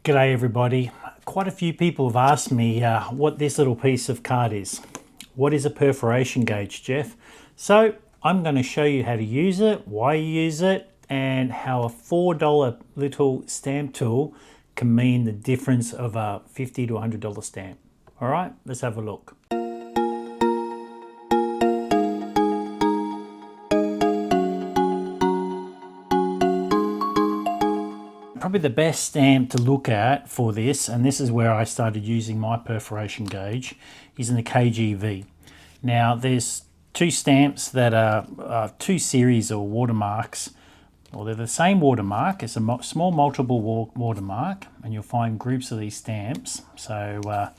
G'day everybody. Quite a few people have asked me what this little piece of card is. What is a perforation gauge, Jeff? So I'm going to show you how to use it, why you use it, and how a $4 little stamp tool can mean the difference of a $50 to $100 stamp. All right, let's have a look. Probably the best stamp to look at for this, and this is where I started using my perforation gauge, is in the KGV. Now there's two stamps that are two series of watermarks. Well, they're the same watermark. It's a small multiple watermark, and you'll find groups of these stamps. So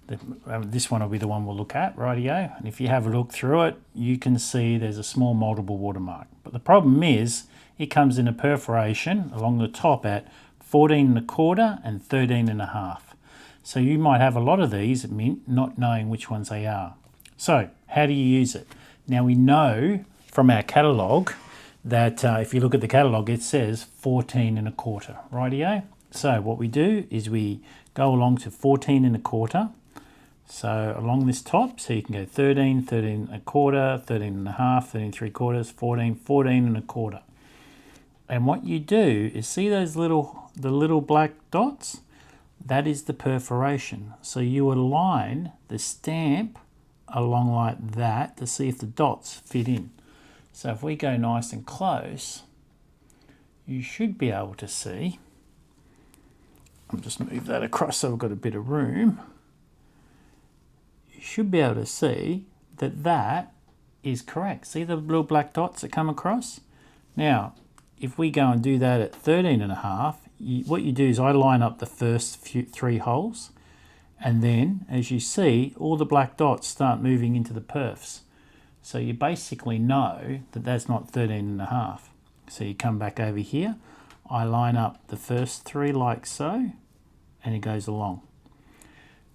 this one will be the one we'll look at, rightio. And if you have a look through it, you can see there's a small multiple watermark. But the problem is, it comes in a perforation along the top at 14.25 and 13.5. So you might have a lot of these at mint, not knowing which ones they are. So how do you use it? Now we know from our catalogue that if you look at the catalogue, it says 14.25, rightio? So what we do is we go along to 14.25. So along this top, so you can go 13, 13.25, 13.5, 13.75, 14, 14.25. And what you do is see those the little black dots? That is the perforation. So you align the stamp along like that to see if the dots fit in. So if we go nice and close, you should be able to see. I'll just move that across so we've got a bit of room. You should be able to see that that is correct. See the little black dots that come across? Now, if we go and do that at 13.5, what you do is I line up the first three holes, and then as you see, all the black dots start moving into the perfs. So you basically know that that's not 13.5. So you come back over here, I line up the first three like so, and it goes along.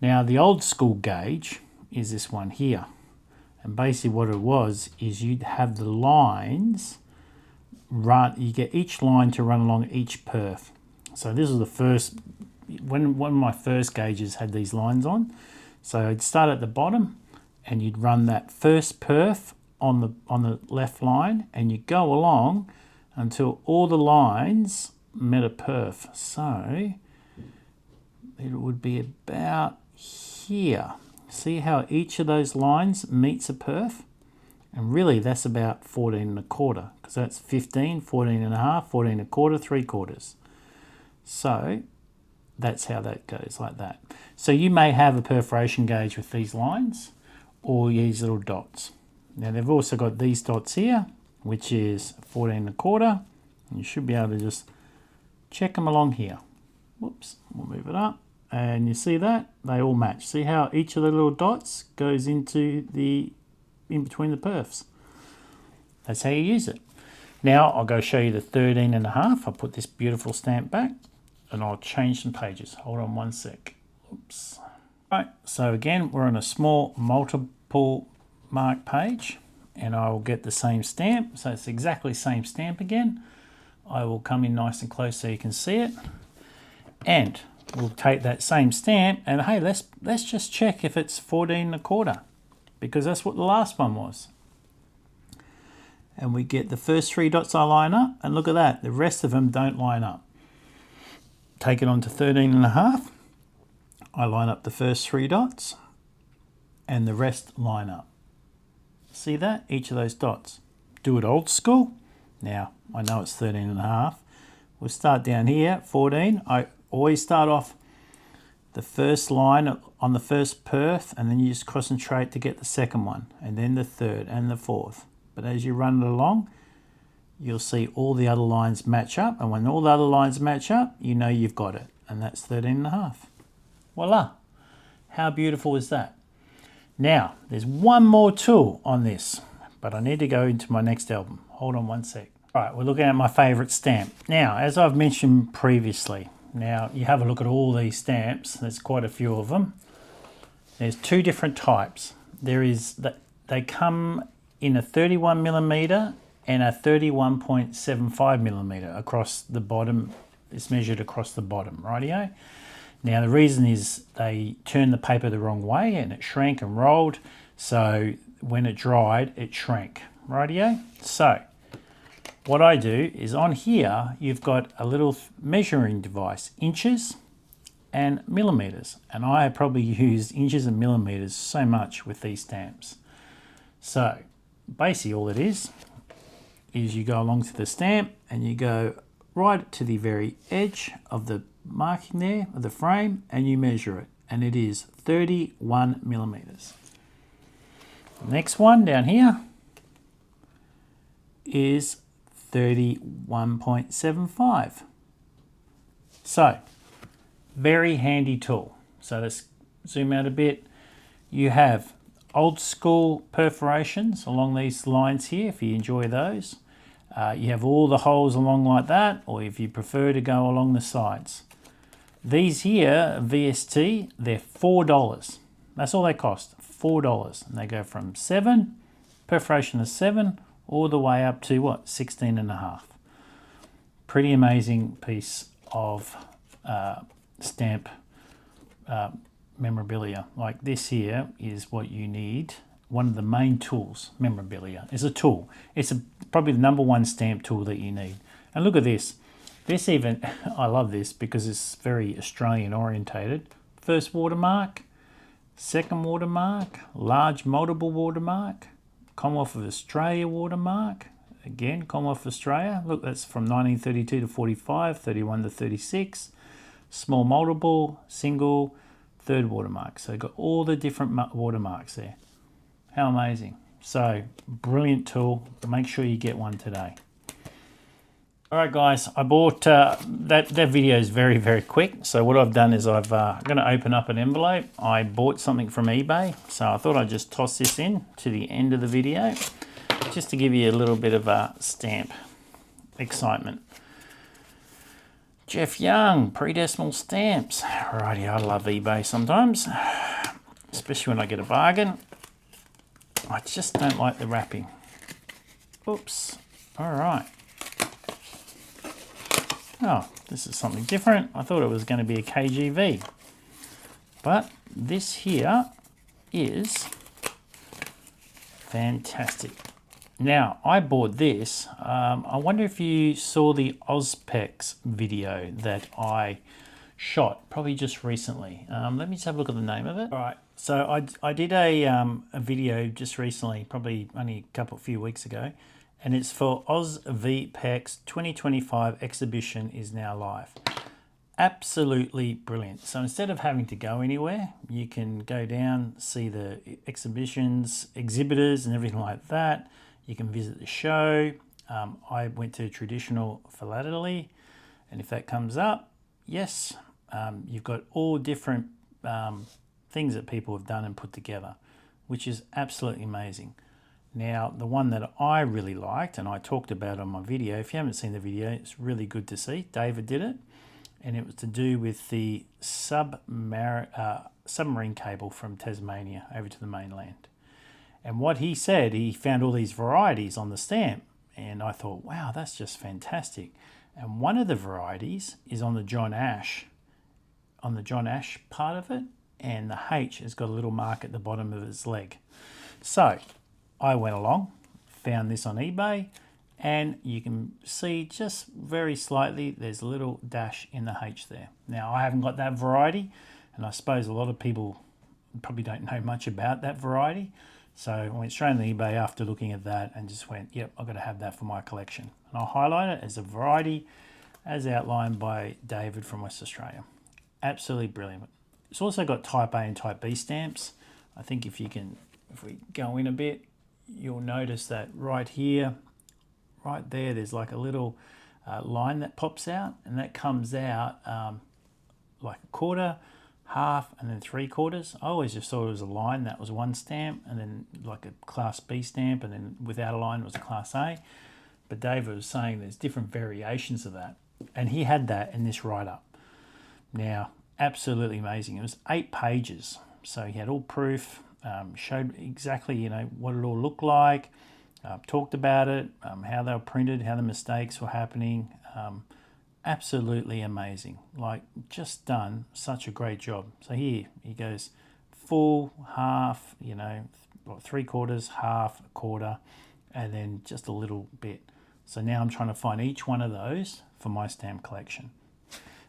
Now the old school gauge is this one here. And basically what it was is you'd have the lines you get each line to run along each perf. So this is the first, one of my first gauges had these lines on. So I'd start at the bottom and you'd run that first perf on the left line, and you go along until all the lines met a perf. So it would be about here. See how each of those lines meets a perf? And really that's about 14.25, because that's 15, 14.5, 14.25, 3/4. So that's how that goes, like that. So you may have a perforation gauge with these lines or these little dots. Now they've also got these dots here, which is 14.25. And you should be able to just check them along here. Whoops, we'll move it up. And you see that? They all match. See how each of the little dots goes into in between the perfs. That's how you use it. Now I'll go show you the 13.5. I'll put this beautiful stamp back and I'll change some pages. Hold on one sec. Oops. Right, so again, we're on a small multiple mark page, and I will get the same stamp. So it's exactly the same stamp again. I will come in nice and close so you can see it. And we'll take that same stamp and hey, let's just check if it's 14.25. Because that's what the last one was. And we get the first three dots I line up, and look at that, the rest of them don't line up. Take it on to 13.5. I line up the first three dots, and the rest line up. See that? Each of those dots. Do it old school. Now, I know it's 13.5. We'll start down here, 14. I always start off the first line on the first perf, and then you just concentrate to get the second one, and then the third and the fourth. But as you run it along, you'll see all the other lines match up, and when all the other lines match up, you know you've got it, and that's 13.5. Voila! How beautiful is that? Now, there's one more tool on this, but I need to go into my next album. Hold on one sec. All right, we're looking at my favorite stamp. Now, as I've mentioned previously, now you have a look at all these stamps. There's quite a few of them. There's two different types. They come in a 31mm and a 31.75mm across the bottom It's measured across the bottom, rightio? Now the reason is they turned the paper the wrong way and it shrank and rolled, so when it dried it shrank, rightio? So what I do is on here you've got a little measuring device, inches and millimeters, and I have probably used inches and millimeters so much with these stamps. So basically all it is you go along to the stamp and you go right to the very edge of the marking there of the frame and you measure it, and it is 31 millimeters. The next one down here is 31.75. So very handy tool. So let's zoom out a bit. You have old school perforations along these lines here if you enjoy those. You have all the holes along like that, or if you prefer to go along the sides. These here, VST, they're $4. That's all they cost, $4. And they go from 7, perforation of 7, all the way up to what, 16.5. Pretty amazing piece of stamp memorabilia. Like this here is what you need. One of the main tools, memorabilia, is a tool. It's probably the #1 stamp tool that you need. And look at this. This even, I love this because it's very Australian orientated. First watermark, second watermark, large multiple watermark, Commonwealth of Australia watermark, again Commonwealth of Australia. Look, that's from 1932 to 45, 31 to 36, small multiple, single, third watermark. So you've got all the different watermarks there. How amazing. So brilliant tool. Make sure you get one today. All right, guys, I bought, that video is very, very quick. So what I've done is I'm going to open up an envelope. I bought something from eBay. So I thought I'd just toss this in to the end of the video, just to give you a little bit of a stamp excitement. Jeff Young, pre-decimal stamps. Alrighty, I love eBay sometimes, especially when I get a bargain. I just don't like the wrapping. Oops. All right. Oh, this is something different. I thought it was going to be a KGV. But this here is fantastic. Now, I bought this. I wonder if you saw the Ozpex video that I shot, probably just recently. Let me just have a look at the name of it. All right, so I did a video just recently, probably only a few weeks ago, and it's for Ozpex 2025 exhibition is now live. Absolutely brilliant. So instead of having to go anywhere, you can go down, see the exhibitions, exhibitors and everything like that. You can visit the show. I went to traditional philately, and if that comes up, yes, you've got all different things that people have done and put together, which is absolutely amazing. Now, the one that I really liked, and I talked about on my video, if you haven't seen the video, it's really good to see. David did it, and it was to do with the submarine cable from Tasmania over to the mainland. And what he said, he found all these varieties on the stamp, and I thought, wow, that's just fantastic. And one of the varieties is on the John Ash part of it, and the H has got a little mark at the bottom of its leg. So I went along, found this on eBay, and you can see just very slightly there's a little dash in the H there. Now, I haven't got that variety, and I suppose a lot of people probably don't know much about that variety. So I went straight on eBay after looking at that and just went, yep, I've got to have that for my collection. And I'll highlight it as a variety as outlined by David from West Australia. Absolutely brilliant. It's also got type A and type B stamps. I think if we go in a bit, you'll notice that right here, right there, there's like a little line that pops out, and that comes out like a quarter, half, and then 3/4. I always just thought it was a line that was one stamp, and then like a class B stamp, and then without a line it was a class A. But David was saying there's different variations of that, and he had that in this write-up. Now, absolutely amazing. It was 8 pages, so he had all proof, showed exactly what it all looked like, talked about it, how they were printed, how the mistakes were happening. absolutely amazing. Like, just done such a great job. So here he goes, full, half, you know, 3/4, half, a quarter, and then just a little bit. So now I'm trying to find each one of those for my stamp collection,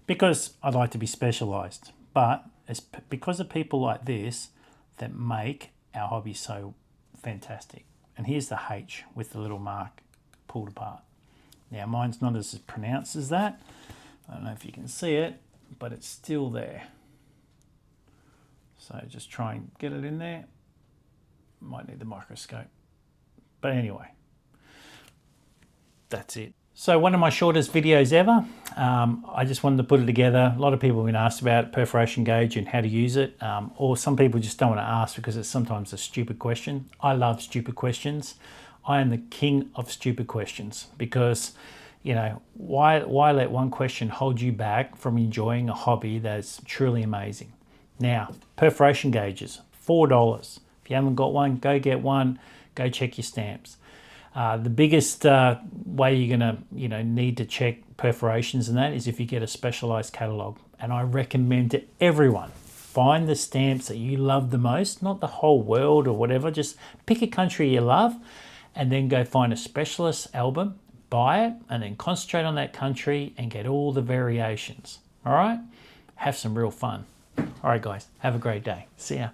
because I'd like to be specialized, but it's because of people like this that make our hobby so fantastic. And here's the H with the little mark pulled apart. Now mine's not as pronounced as that. I don't know if you can see it, but it's still there. So just try and get it in there. Might need the microscope. But anyway, that's it. So one of my shortest videos ever. I just wanted to put it together. A lot of people have been asked about perforation gauge and how to use it, or some people just don't want to ask because it's sometimes a stupid question. I love stupid questions. I am the king of stupid questions because, you know, why let one question hold you back from enjoying a hobby that's truly amazing? Now, perforation gauges, $4. If you haven't got one, go get one. Go check your stamps. The biggest way you're gonna, need to check perforations and that is if you get a specialized catalog. And I recommend to everyone, find the stamps that you love the most, not the whole world or whatever. Just pick a country you love, and then go find a specialist album, buy it, and then concentrate on that country and get all the variations. All right, have some real fun. All right, guys, have a great day. See ya.